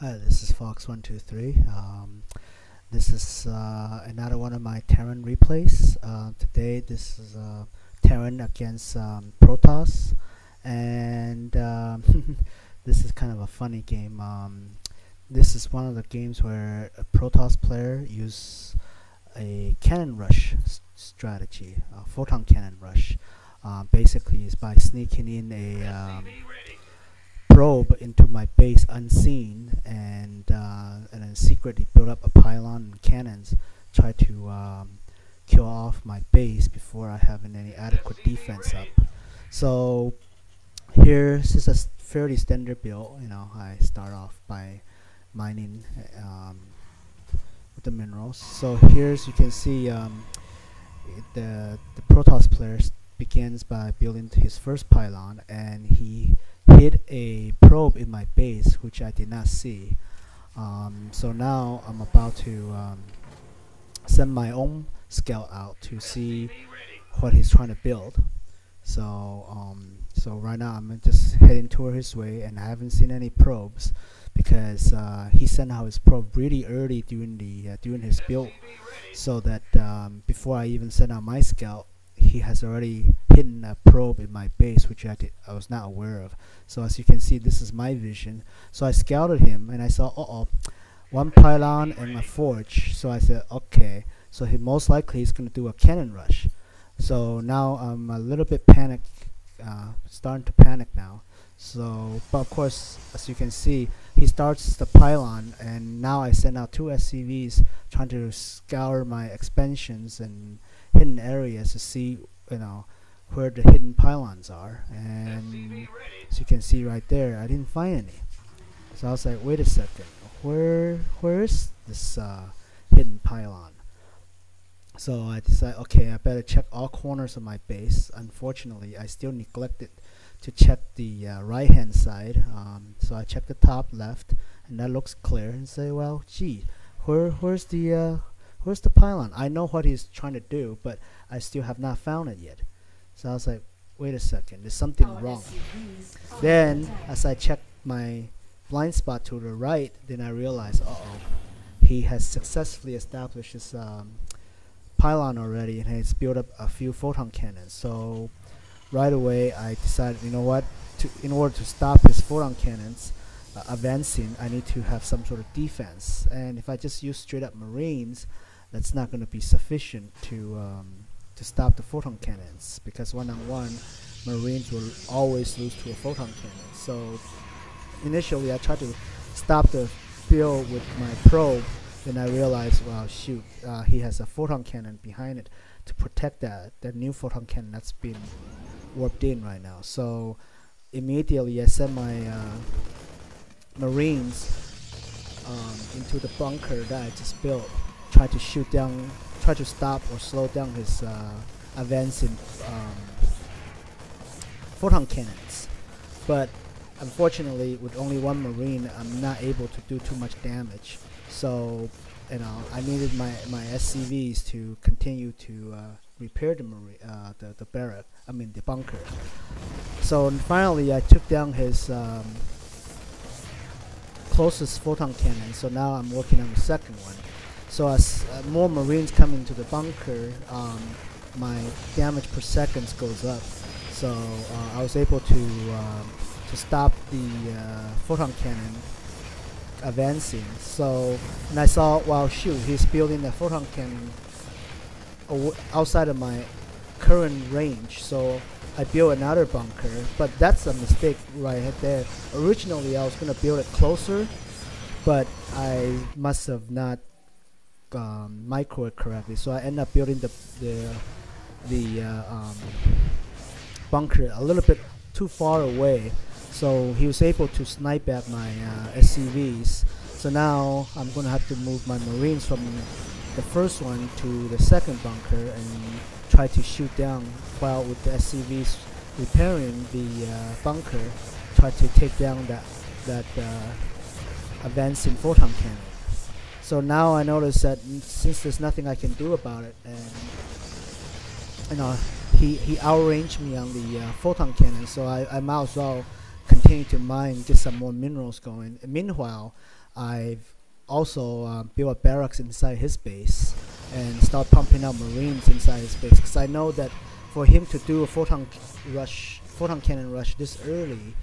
Hi, this is Fox123. This is another one of my Terran replays. Today, this is Terran against Protoss, and this is kind of a funny game. This is one of the games where a Protoss player use a cannon rush strategy, a photon cannon rush. Basically, is by sneaking in a probe into my base unseen, and then secretly build up a pylon and cannons, try to kill off my base before I have any adequate defense up. So here, this is a fairly standard build. I start off by mining with the minerals. So here, as you can see, the Protoss player begins by building his first pylon, and he hit a probe in my base, which I did not see. So now I'm about to send my own scout out to see what he's trying to build. So right now I'm just heading toward his way, and I haven't seen any probes because he sent out his probe really early during his build, so that before I even send out my scout, he has already hidden a probe in my base, which I was not aware of. So as you can see, this is my vision. So I scouted him, and I saw, one pylon and a forge. So I said, okay, so he most likely is going to do a cannon rush. So now I'm a little bit panicked, starting to panic now. So, but of course, as you can see, he starts the pylon, and now I send out 2 SCVs trying to scour my expansions and hidden areas to see, where the hidden pylons are. And as you can see right there, I didn't find any. So I was like, wait a second, where is this hidden pylon? So I decided, okay, I better check all corners of my base. Unfortunately, I still neglected to check the right hand side. So I checked the top left, and that looks clear, and say, well, gee, where's the pylon? I know what he's trying to do, but I still have not found it yet. So I was like, wait a second, there's something wrong. Then, as I checked my blind spot to the right, then I realized, he has successfully established his pylon already, and has built up a few photon cannons. So right away, I decided, you know what, in order to stop his photon cannons advancing, I need to have some sort of defense. And if I just use straight up Marines, that's not going to be sufficient to stop the photon cannons, because one-on-one Marines will always lose to a photon cannon. So initially I tried to stop the build with my probe, then I realized, well, shoot, he has a photon cannon behind it to protect that new photon cannon that's been warped in right now. So immediately I sent my Marines into the bunker that I just built, try to stop or slow down his advancing photon cannons. But unfortunately, with only one Marine, I'm not able to do too much damage. So I needed my SCVs to continue to repair the barrack. I mean the bunker. So finally, I took down his closest photon cannon. So now I'm working on the second one. So as more Marines come into the bunker, my damage per seconds goes up. So I was able to stop the photon cannon advancing. So, and I saw, well, shoot, he's building the photon cannon outside of my current range. So I built another bunker, but that's a mistake right there. Originally, I was going to build it closer, but I must have not micro it correctly, so I end up building the bunker a little bit too far away, so he was able to snipe at my SCVs. So now I'm gonna have to move my Marines from the first one to the second bunker and try to shoot down, while with the SCVs repairing the bunker, try to take down that advancing photon cannon. So now I notice that since there's nothing I can do about it, and he outranged me on the photon cannon, so I might as well continue to mine, get some more minerals going. And meanwhile, I've also built a barracks inside his base and start pumping out marines inside his base, because I know that for him to do a photon cannon rush this early,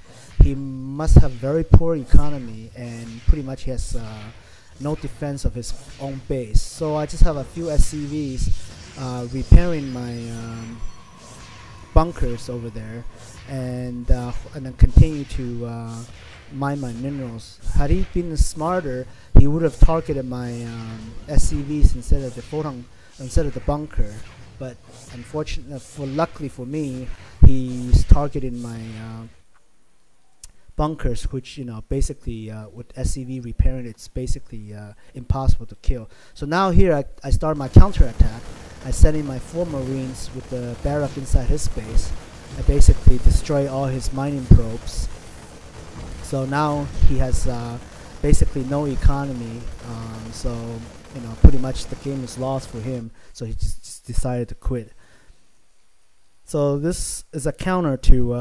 he must have very poor economy, and pretty much he has no defense of his own base. So I just have a few SCVs repairing my bunkers over there, and then continue to mine my minerals. Had he been smarter, he would have targeted my SCVs instead of the bunker. But unfortunately, luckily for me, he's targeting my bunkers, which basically with SCV repairing, it's basically impossible to kill. So now here I start my counterattack. I send in my 4 marines with the barrack inside his base. I basically destroy all his mining probes. So now he has basically no economy. So pretty much the game is lost for him. So he just decided to quit. So this is a counter to